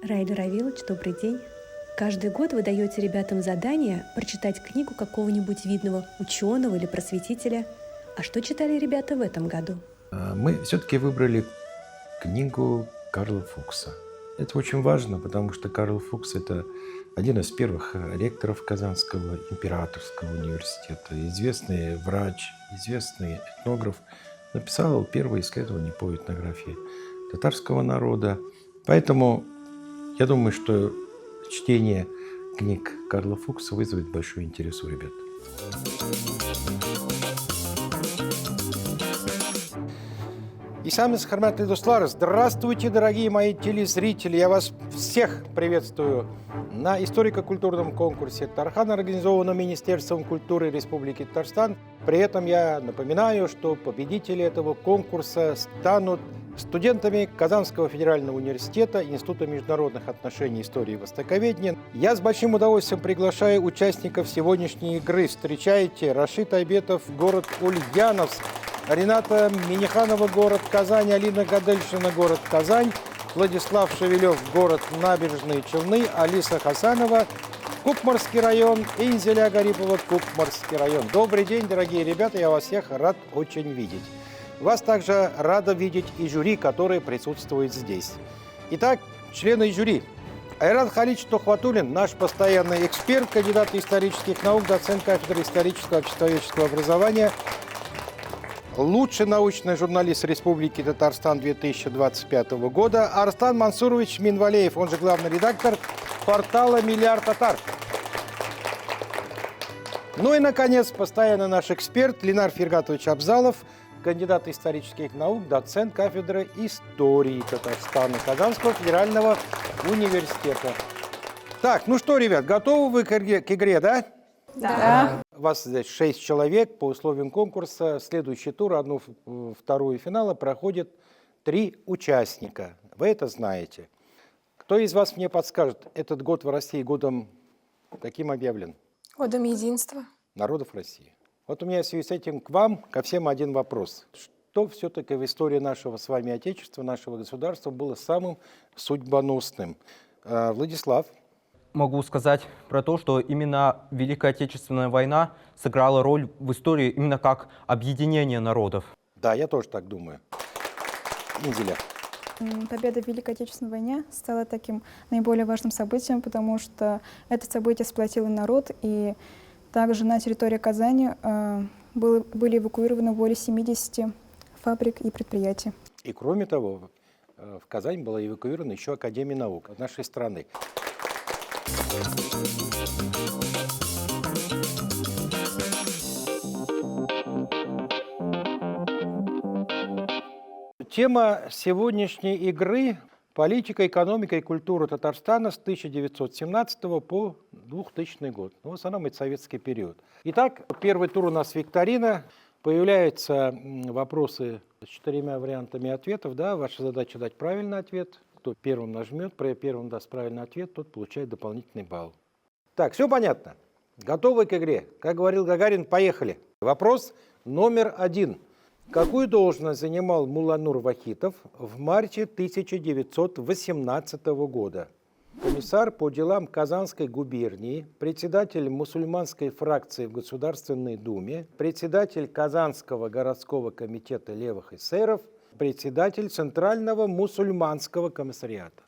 Раида Равилович, добрый день. Каждый год вы даете ребятам задание прочитать книгу какого-нибудь видного ученого или просветителя. А что читали ребята в этом году? Мы все-таки выбрали книгу Карла Фукса. Это очень важно, потому что Карл Фукс – это один из первых ректоров Казанского императорского университета, известный врач, известный этнограф, написал первое исследование по этнографии татарского народа. Поэтому я думаю, что чтение книг Карла Фукса вызовет большой интерес у ребят. Исамис Харматли Дуслар, здравствуйте, дорогие мои телезрители! Я вас всех приветствую на историко-культурном конкурсе Тархан, организованном Министерством культуры Республики Татарстан. При этом я напоминаю, что победители этого конкурса станут студентами Казанского федерального университета, Института международных отношений, истории и востоковедения. Я с большим удовольствием приглашаю участников сегодняшней игры. Встречайте: Рашид Айбетов, город Ульяновск; Рената Миниханова, город Казань; Алина Гадельшина, город Казань; Владислав Шевелев, город Набережные Челны; Алиса Хасанова, Кукмарский район; и Инзеля Гарипова, Кукмарский район. Добрый день, дорогие ребята, я вас всех рад очень видеть. Вас также рада видеть и жюри, которое присутствует здесь. Итак, члены жюри. Айрат Халич Тухватуллин, наш постоянный эксперт, кандидат исторических наук, доцент кафедры исторического и обществоведческого образования, лучший научный журналист Республики Татарстан 2025 года, Арстан Мансурович Минвалеев, он же главный редактор портала «Миллиард Татар». Ну и, наконец, постоянно наш эксперт Ленар Фергатович Абзалов, кандидат исторических наук, доцент кафедры истории Татарстана Казанского федерального университета. Так, ну что, ребят, готовы вы к игре, да? Да. Вас здесь 6 человек по условиям конкурса. Следующий тур, одну, вторую финала проходит 3 участника. Вы это знаете. Кто из вас мне подскажет, этот год в России годом каким объявлен? Годом единства. Народов России. Вот у меня в связи с этим к вам, ко всем один вопрос. Что все-таки в истории нашего с вами Отечества, нашего государства было самым судьбоносным? Владислав? Могу сказать про то, что именно Великая Отечественная война сыграла роль в истории именно как объединение народов. Да, я тоже так думаю. Инзеля. Победа в Великой Отечественной войне стала таким наиболее важным событием, потому что это событие сплотило народ, и также на территории Казани были эвакуированы более 70 фабрик и предприятий. И кроме того, в Казань была эвакуирована еще Академия наук нашей страны. Тема сегодняшней игры – политика, экономика и культура Татарстана с 1917 по 2000 год. Ну, в основном это советский период. Итак, первый тур у нас викторина. Появляются вопросы с 4 вариантами ответов. Да, ваша задача дать правильный ответ. Кто первым нажмет, первым даст правильный ответ, тот получает дополнительный балл. Так, все понятно? Готовы к игре? Как говорил Гагарин, поехали. Вопрос номер 1. Какую должность занимал Мулланур Вахитов в марте 1918 года? Комиссар по делам Казанской губернии, председатель мусульманской фракции в Государственной Думе, председатель Казанского городского комитета левых эсеров, председатель Центрального мусульманского комиссариата.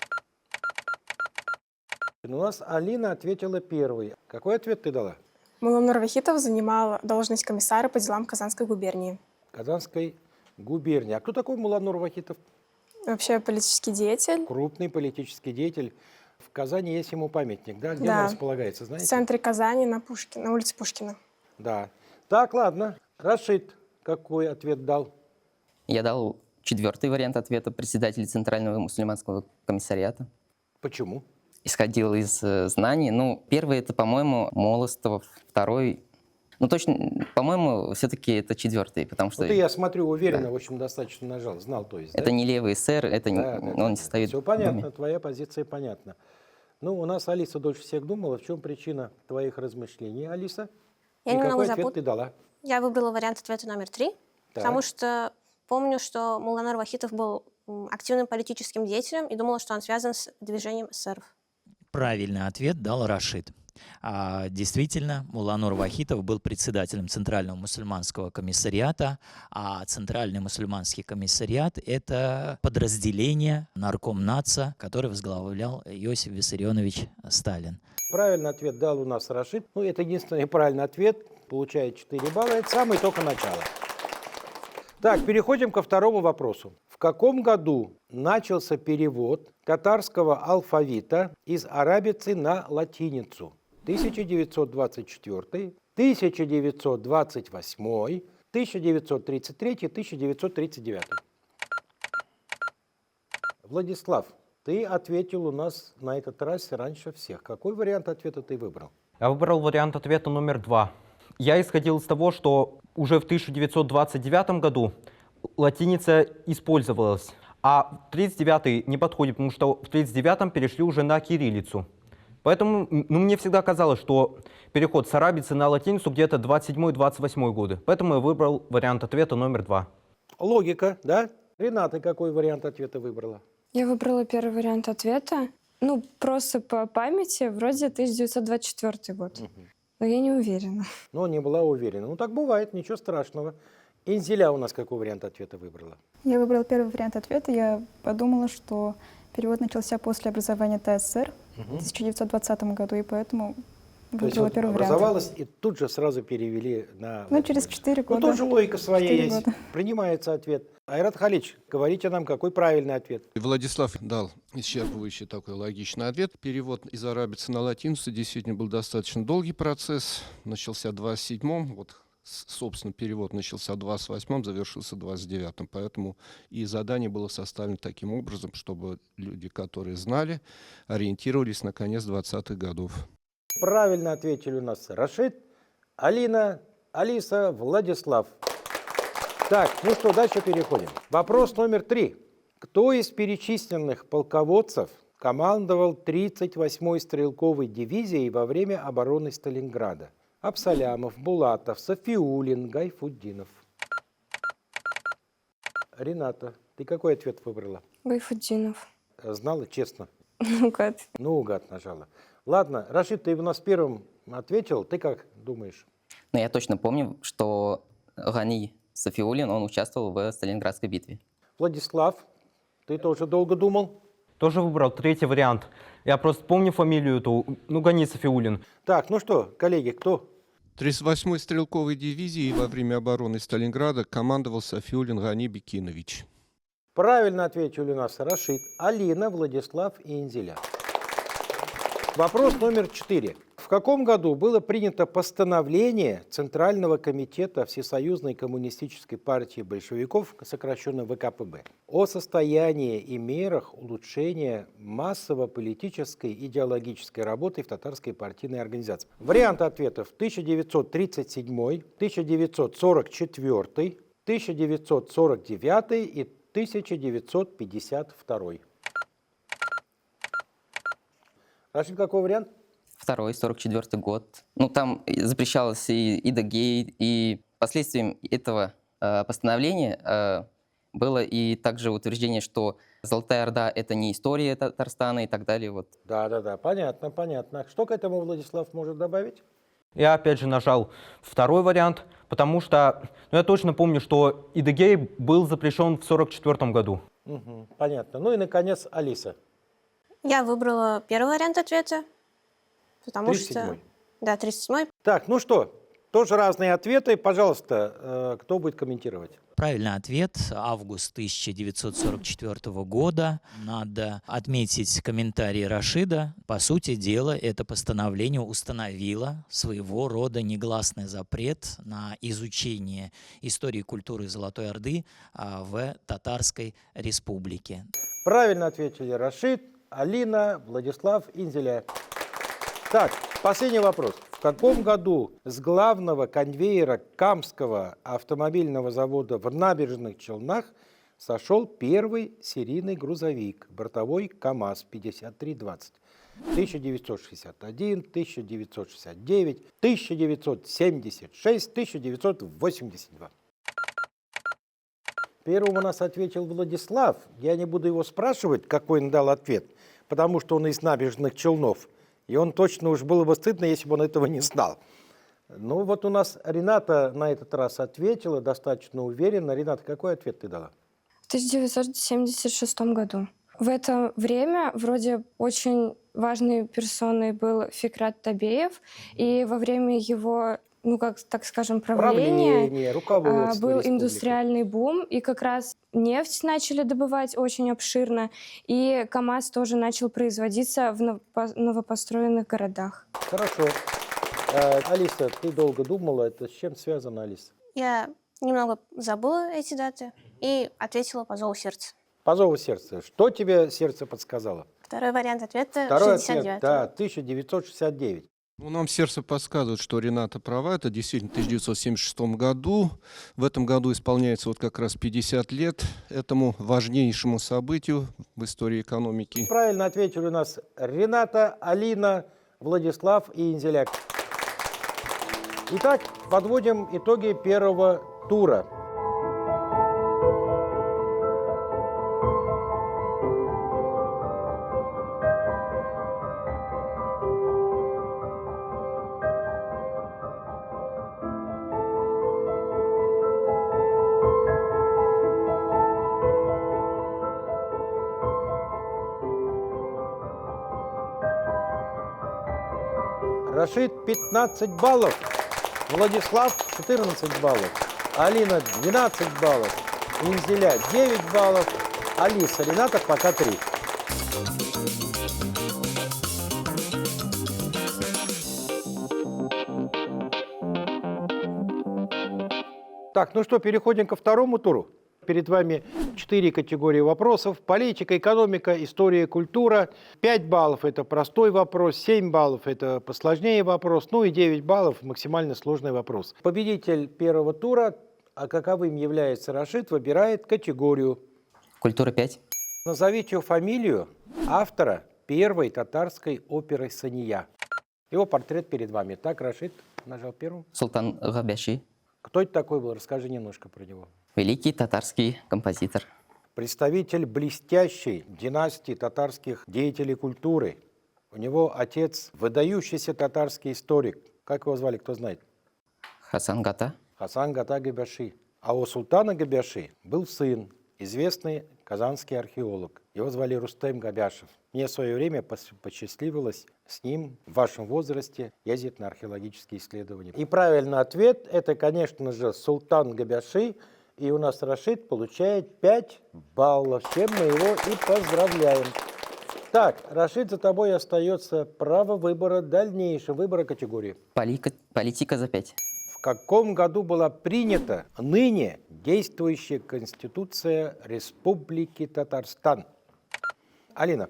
У нас Алина ответила первой. Какой ответ ты дала? Мулланур Вахитов занимал должность комиссара по делам Казанской губернии. Казанской губернии. А кто такой Мулланур Вахитов? Вообще политический деятель. Крупный политический деятель. В Казани есть ему памятник, да? Где Да. он располагается, знаете? В центре Казани на улице Пушкина. Да. Так, ладно. Рашид, какой ответ дал? Я дал 4-й вариант ответа, председатель Центрального мусульманского комиссариата. Почему? Исходил из знаний. Ну, первый это, по-моему, Молостов, второй... Ну, точно, по-моему, все-таки это 4-й, потому что... Ну, ты, я смотрю, уверенно, Да. в общем, достаточно нажал, знал, то есть, Это да? не левый эсер, это Да, он не состоит Все в понятно, Думе. твоя позиция понятна. Ну, у нас Алиса дольше всех думала. В чем причина твоих размышлений, Алиса? Я И немного какой ответ запут- ты дала? Я выбрала вариант ответа номер 3, потому что помню, что Муланар Вахитов был активным политическим деятелем и думала, что он связан с движением эсеров. Правильный ответ дал Рашид. Действительно, Муланур Вахитов был председателем Центрального мусульманского комиссариата, а Центральный мусульманский комиссариат — это подразделение Наркомнатса, который возглавлял Иосиф Виссарионович Сталин. Правильный ответ дал у нас Рашид. Ну, это единственный правильный ответ. Получает 4 балла. Это самое только начало. Так, переходим ко второму вопросу. В каком году начался перевод татарского алфавита из арабицы на латиницу? 1924, 1928, 1933, 1939. Владислав, ты ответил у нас на этот раз раньше всех. Какой вариант ответа ты выбрал? Я выбрал вариант ответа номер 2. Я исходил из того, что уже в 1929 году латиница использовалась, а в 1939 не подходит, потому что в 1939 перешли уже на кириллицу. Поэтому мне всегда казалось, что переход с арабицы на латиницу где-то 27-28 годы. Поэтому я выбрал вариант ответа номер 2. Логика, да? Рената, какой вариант ответа выбрала? Я выбрала первый вариант ответа. Ну, просто по памяти, вроде 1924 год. Но я не уверена. Но не была уверена. Ну, так бывает, ничего страшного. Инзиля у нас какой вариант ответа выбрала? Я выбрала первый вариант ответа. Я подумала, что перевод начался после образования ТССР в 1920 году, и поэтому То есть выбрала вот первый вариант. образовалась и тут же сразу перевели на... Ну, через 4 года. Ну, тоже логика своя 4 есть. года. Принимается ответ. Айрат Халич, говорите нам, какой правильный ответ. Владислав дал исчерпывающий такой логичный ответ. Перевод из арабицы на латиницу действительно был достаточно долгий процесс. Начался в 27-м, вот, собственно, перевод начался в 28-м, завершился в 29-м. Поэтому и задание было составлено таким образом, чтобы люди, которые знали, ориентировались на конец 20-х годов. Правильно ответили у нас Рашид, Алина, Алиса, Владислав. Так, ну что, дальше переходим. Вопрос номер 3. Кто из перечисленных полководцев командовал 38-й стрелковой дивизией во время обороны Сталинграда? Абсалямов, Булатов, Сафиуллин, Гайфутдинов. Рената, ты какой ответ выбрала? Гайфутдинов. Знала честно? Наугад. Наугад нажала. Ладно, Рашид, ты у нас первым ответил. Ты как думаешь? Но я точно помню, что Гани Сафиуллин, он участвовал в Сталинградской битве. Владислав, ты тоже долго думал? Тоже выбрал третий вариант. Я просто помню фамилию эту, Гани Сафиуллин. Так, ну что, коллеги, кто? 38-й стрелковой дивизией во время обороны Сталинграда командовал Сафиуллин Гани Бекинович. Правильно ответили у нас Рашид, Алина, Владислав и Инзиля. Вопрос номер 4. В каком году было принято постановление Центрального комитета Всесоюзной коммунистической партии большевиков, сокращенно ВКПБ, о состоянии и мерах улучшения массово-политической идеологической работы в татарской партийной организации? Варианты ответов: 1937, 1944, 1949 и 1952. Рашид, какой вариант? Второй, 44 год. Ну, там запрещалось и идогей, и последствием этого постановления было и также утверждение, что Золотая Орда — это не история Татарстана и так далее. Вот. Да, понятно, понятно. Что к этому Владислав может добавить? Я опять же нажал второй вариант, потому что я точно помню, что идогей был запрещен в 1944 году. Угу, понятно. Ну и, наконец, Алиса. Я выбрала первый вариант ответа, потому 37-й. что... Да, 37-й. Так, ну что, тоже разные ответы. Пожалуйста, кто будет комментировать? Правильный ответ — август 1944 года. Надо отметить комментарий Рашида. По сути дела, это постановление установило своего рода негласный запрет на изучение истории и культуры Золотой Орды в Татарской Республике. Правильно ответили Рашид, Алина, Владислав, Инзиля. Так, последний вопрос. В каком году с главного конвейера Камского автомобильного завода в Набережных Челнах сошел первый серийный грузовик, бортовой КАМАЗ-5320? 1961, 1969, 1976, 1982. Первым у нас ответил Владислав. Я не буду его спрашивать, какой он дал ответ, потому что он из Набережных Челнов. И он точно уж было бы стыдно, если бы он этого не знал. Ну вот у нас Рената на этот раз ответила достаточно уверенно. Рената, какой ответ ты дала? В 1976 году. В это время вроде очень важной персоной был Фикрат Табеев, и во время его, ну как так скажем, правления руководство был республики. индустриальный бум, и как раз нефть начали добывать очень обширно, и КАМАЗ тоже начал производиться в новопостроенных городах. Хорошо. Алиса, ты долго думала, это с чем связано, Алиса? Я немного забыла эти даты и ответила по зову сердца. По зову сердца. Что тебе сердце подсказало? Второй вариант ответа — Второй 69. ответ, да, 1969. Ну, нам сердце подсказывает, что Рената права. Это действительно в 1976 году. В этом году исполняется вот как раз 50 лет этому важнейшему событию в истории экономики. Правильно ответили у нас Рената, Алина, Владислав и Инзеляк. Итак, подводим итоги первого тура. Рашид 15 баллов, Владислав 14 баллов, Алина 12 баллов, Инзеля 9 баллов, Алиса, Рената пока 3. Так, ну что, переходим ко второму туру. Перед вами 4 категории вопросов. Политика, экономика, история, культура. 5 баллов – это простой вопрос, 7 баллов – это посложнее вопрос, ну и 9 баллов – максимально сложный вопрос. Победитель первого тура, а каковым является Рашид, выбирает категорию. Культура 5. Назовите фамилию автора первой татарской оперы «Сания». Его портрет перед вами. Так, Рашид нажал первым. Султан Габяши. Кто это такой был? Расскажи немножко про него. Великий татарский композитор. Представитель блестящей династии татарских деятелей культуры. У него отец выдающийся татарский историк. Как его звали, кто знает? Хасан Гата. Хасан Гата Габяши. А у султана Габяши был сын, известный казанский археолог. Его звали Рустем Габяшев. Мне в свое время посчастливилось с ним в вашем возрасте ездить на археологические исследования. И правильный ответ – это, конечно же, султан Габяши. И у нас Рашид получает 5 баллов, с чем мы его и поздравляем. Так, Рашид, за тобой остается право выбора, дальнейшего выбора категории. Политика за 5. В каком году была принята ныне действующая Конституция Республики Татарстан? Алина.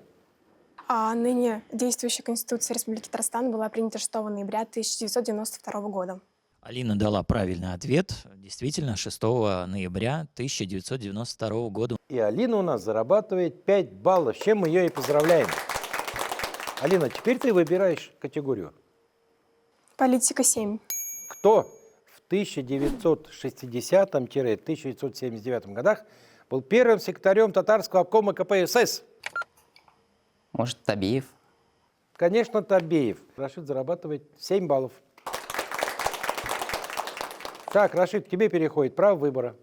Ныне действующая Конституция Республики Татарстан была принята 6 ноября 1992 года. Алина дала правильный ответ. Действительно, 6 ноября 1992 года. И Алина у нас зарабатывает 5 баллов, с чем мы ее и поздравляем. Алина, теперь ты выбираешь категорию. Политика 7. Кто в 1960-1979 годах был первым секретарем татарского обкома КПСС? Может, Табеев? Конечно, Табеев. Рашид зарабатывает 7 баллов. Так, Рашид, к тебе переходит право выбора.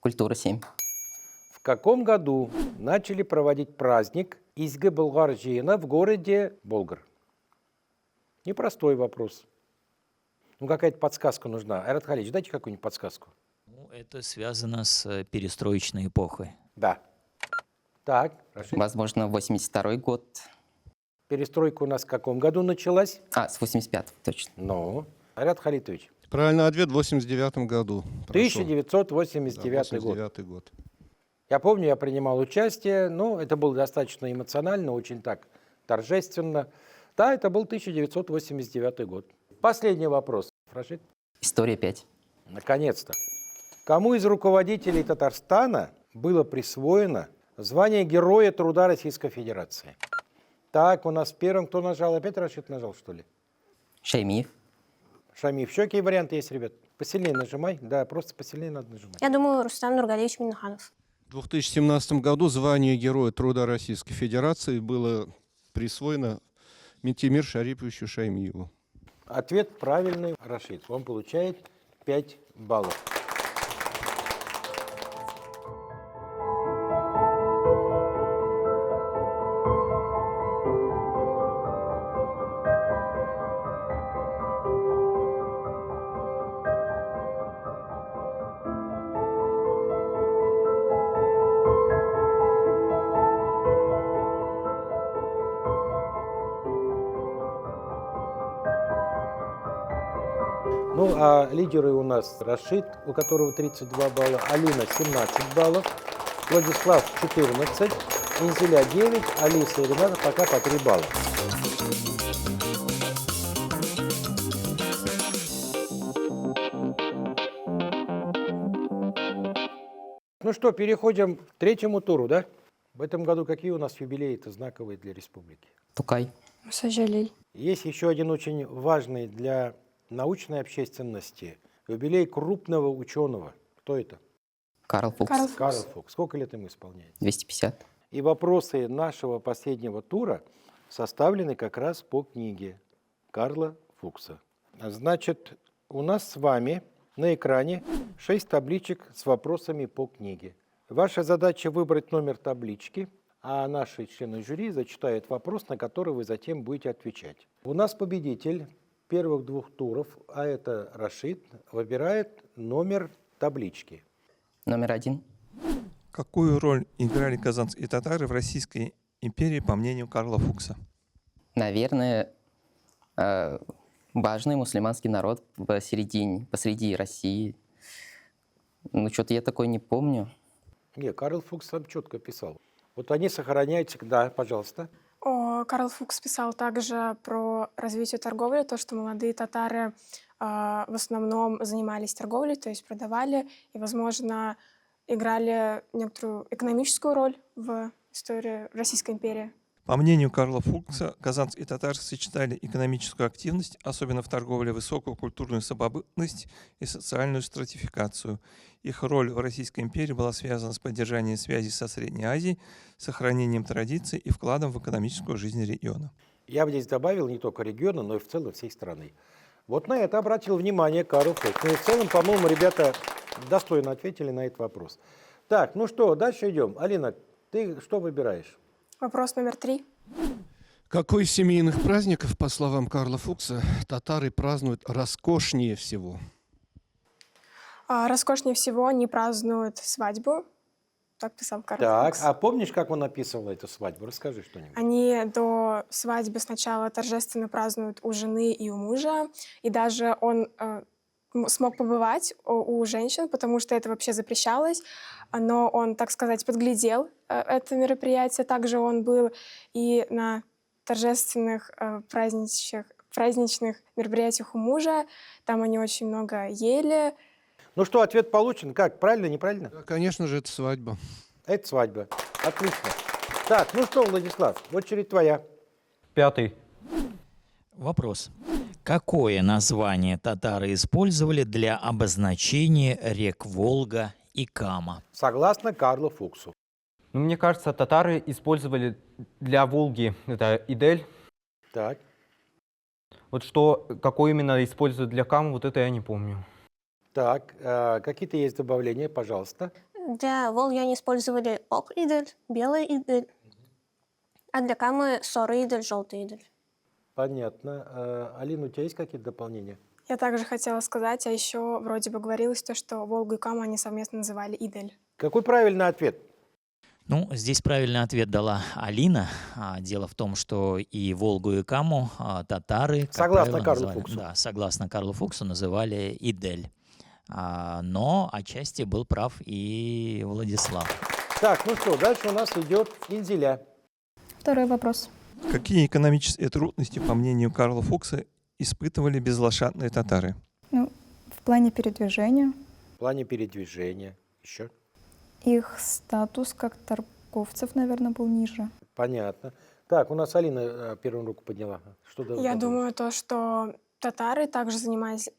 Культура 7. В каком году начали проводить праздник Изгы Булгарджиена в городе Болгар? Непростой вопрос. Ну, какая-то подсказка нужна. Айрат Халидович, дайте какую-нибудь подсказку. Ну, это связано с перестроечной эпохой. Да. Так, Рашид. Возможно, 82 год. Перестройка у нас в каком году началась? С 85 точно. Ну, Айрат Халидович. Правильный ответ в 89 году. 1989 год. Я помню, я принимал участие, ну, это было достаточно эмоционально, очень так торжественно. Да, это был 1989 год. Последний вопрос. Рашид. История 5. Наконец-то. Кому из руководителей Татарстана было присвоено звание Героя труда Российской Федерации? Так, у нас первым кто нажал? Опять Рашид нажал, что ли? Шаймиев. Шамиев. Еще какие варианты есть, ребят? Посильнее нажимай. Да, просто посильнее надо нажимать. Я думаю, Рустам Нургалиевич Миннаханов. В 2017 году звание Героя труда Российской Федерации было присвоено Ментимир Шариповичу Шаймиеву. Ответ правильный, Рашид. Он получает 5 баллов. Ну, а лидеры у нас Рашид, у которого 32 балла, Алина 17 баллов, Владислав 14, Инзиля 9, Алиса и Рената пока по 3 балла. Ну что, переходим к третьему туру, да? В этом году какие у нас юбилеи-то знаковые для республики? Тукай. Сожалей. Есть еще один очень важный для научной общественности юбилей крупного ученого. Кто это? Карл Фукс. Карл Фукс. Сколько лет ему исполняется? 250. И вопросы нашего последнего тура составлены как раз по книге Карла Фукса. Значит, у нас с вами на экране 6 табличек с вопросами по книге. Ваша задача выбрать номер таблички, а наши члены жюри зачитают вопрос, на который вы затем будете отвечать. У нас победитель первых 2 туров, а это Рашид, выбирает номер таблички. Номер 1. Какую роль играли казанские татары в Российской империи, по мнению Карла Фукса? Наверное, важный мусульманский народ посреди России. Ну, что-то я такое не помню. Не, Карл Фукс сам четко писал. Вот они сохраняются. Да, пожалуйста. Карл Фукс писал также про развитие торговли, то, что молодые татары в основном занимались торговлей, то есть продавали и, возможно, играли некоторую экономическую роль в истории Российской империи. По мнению Карла Фукса, казанские татары сочетали экономическую активность, особенно в торговле, высокую культурную самобытность и социальную стратификацию. Их роль в Российской империи была связана с поддержанием связей со Средней Азией, сохранением традиций и вкладом в экономическую жизнь региона. Я бы здесь добавил не только региона, но и в целом всей страны. Вот на это обратил внимание Карл Фукс. Ну и в целом, по-моему, ребята достойно ответили на этот вопрос. Так, ну что, дальше идем. Алина, ты что выбираешь? Вопрос номер 3. Какой из семейных праздников, по словам Карла Фукса, татары празднуют роскошнее всего? Роскошнее всего они празднуют свадьбу. Так писал Карл Так, Фукс. а помнишь, как он описывал эту свадьбу? Расскажи что-нибудь. Они до свадьбы сначала торжественно празднуют у жены и у мужа, и даже он смог побывать у женщин, потому что это вообще запрещалось, но он, так сказать, подглядел это мероприятие. Также он был и на торжественных праздничных мероприятиях у мужа, там они очень много ели. Ну что, ответ получен. Как, правильно, неправильно? Да, конечно же, это свадьба. Это свадьба. Отлично. Так, ну что, Владислав, очередь твоя. 5. Вопрос. Какое название татары использовали для обозначения рек Волга и Кама? Согласно Карлу Фуксу. Ну, мне кажется, татары использовали для Волги это Идель. Так. Вот что, какой именно используют для Камы, вот это я не помню. Так, какие-то есть добавления, пожалуйста. Для Волги они использовали ок-идель, белый идель, а для Камы сорый идель, желтый идель. Понятно. Алина, у тебя есть какие-то дополнения? Я также хотела сказать, а еще вроде бы говорилось то, что Волгу и Каму они совместно называли Идель. Какой правильный ответ? Ну, здесь правильный ответ дала Алина. Дело в том, что и Волгу, и Каму татары, как Согласно правило, Карлу называли, Фуксу. Да, согласно Карлу Фуксу, называли Идель. Но отчасти был прав и Владислав. Так, ну что, дальше у нас идет Инзиля. Второй вопрос. Какие экономические трудности, по мнению Карла Фукса, испытывали безлошадные татары? Ну, в плане передвижения, В плане передвижения. Еще? их статус как торговцев, наверное, был ниже. Понятно. Так, у нас Алина первую руку подняла. Что Я думаю, то, что татары также занимались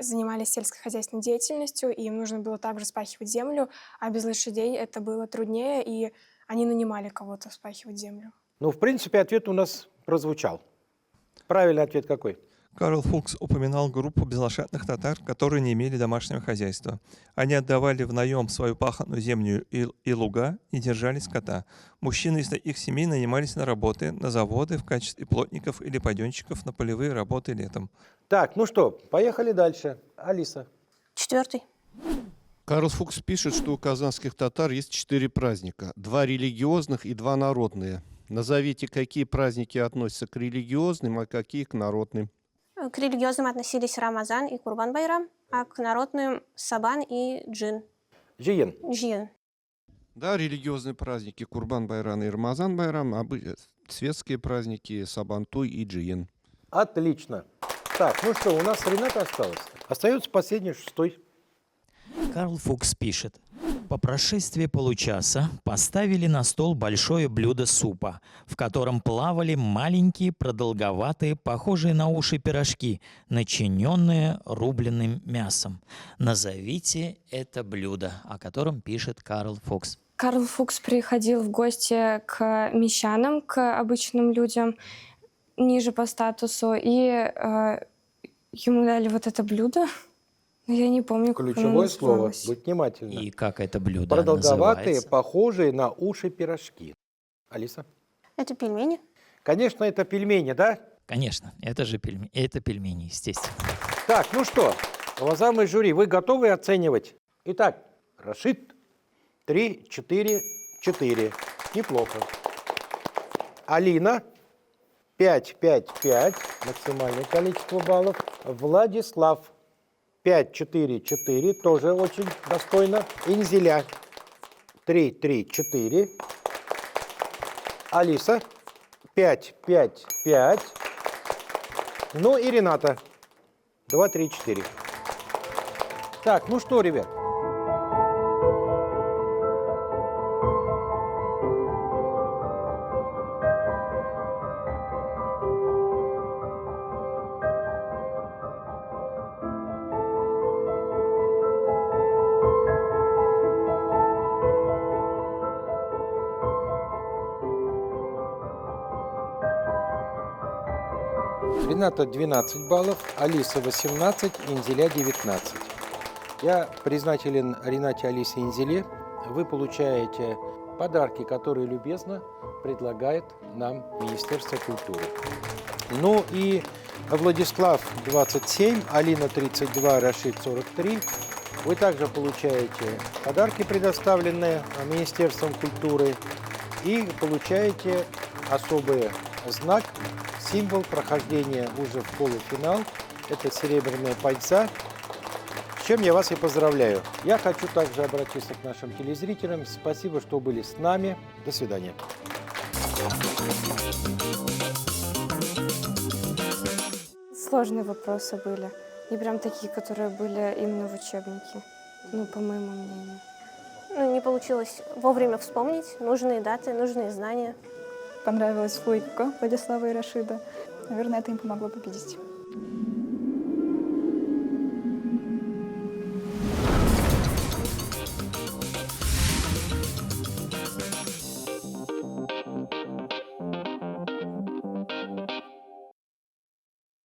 сельскохозяйственной деятельностью, и им нужно было также вспахивать землю, а без лошадей это было труднее, и они нанимали кого-то вспахивать землю. Ну, в принципе, ответ у нас прозвучал. Правильный ответ какой? Карл Фукс упоминал группу безлошадных татар, которые не имели домашнего хозяйства. Они отдавали в наем свою пахотную землю и луга и держали скота. Мужчины из их семей нанимались на работы, на заводы в качестве плотников или паденщиков на полевые работы летом. Так, ну что, поехали дальше. Алиса. 4. Карл Фукс пишет, что у казанских татар есть 4 праздника. 2 религиозных и 2 народные. Назовите, какие праздники относятся к религиозным, а какие к народным. К религиозным относились Рамазан и Курбан-Байрам, а к народным Сабан и Джин. Джин. Да, религиозные праздники Курбан-Байрам и Рамазан-Байрам, а светские праздники Сабантуй и Джиен. Отлично. Так, ну что, у нас Рената осталась. Остается последний, 6. Карл Фукс пишет. По прошествии получаса поставили на стол большое блюдо супа, в котором плавали маленькие продолговатые, похожие на уши пирожки, начиненные рубленым мясом. Назовите это блюдо, о котором пишет Карл Фукс. Карл Фукс приходил в гости к мещанам, к обычным людям, ниже по статусу, и ему дали вот это блюдо. Но я не помню, как оно Ключевое слово. называлось. Будь внимательны. И как это блюдо Продолговатые, называется? похожие на уши пирожки. Алиса? Это пельмени. Конечно, это пельмени, да? Конечно, это же пельмени, это пельмени, естественно. Так, ну что, уважаемые жюри, вы готовы оценивать? Итак, Рашид 3, 4, 4. Неплохо. Алина 5, 5, 5. Максимальное количество баллов. Владислав 5, 4, 4. Тоже очень достойно. Инзиля 3, 3, 4. Алиса 5, 5, 5. Ну и Рената 2, 3, 4. Так, ну что, ребят? Рената 12 баллов, Алиса 18, Инзиля 19. Я признателен Ренате, Алисе и Инзиле. Вы получаете подарки, которые любезно предлагает нам Министерство культуры. Ну и Владислав 27, Алина 32, Рашид 43. Вы также получаете подарки, предоставленные Министерством культуры, и получаете особый знак, символ прохождения уже в полуфинал. Это серебряная пальца, с чем я вас и поздравляю. Я хочу также обратиться к нашим телезрителям. Спасибо, что были с нами. До свидания. Сложные вопросы были. Не прям такие, которые были именно в учебнике. Ну, по моему мнению. Ну, не получилось вовремя вспомнить нужные даты, нужные знания. Понравилась логика Владислава и Рашида. Наверное, это им помогло победить.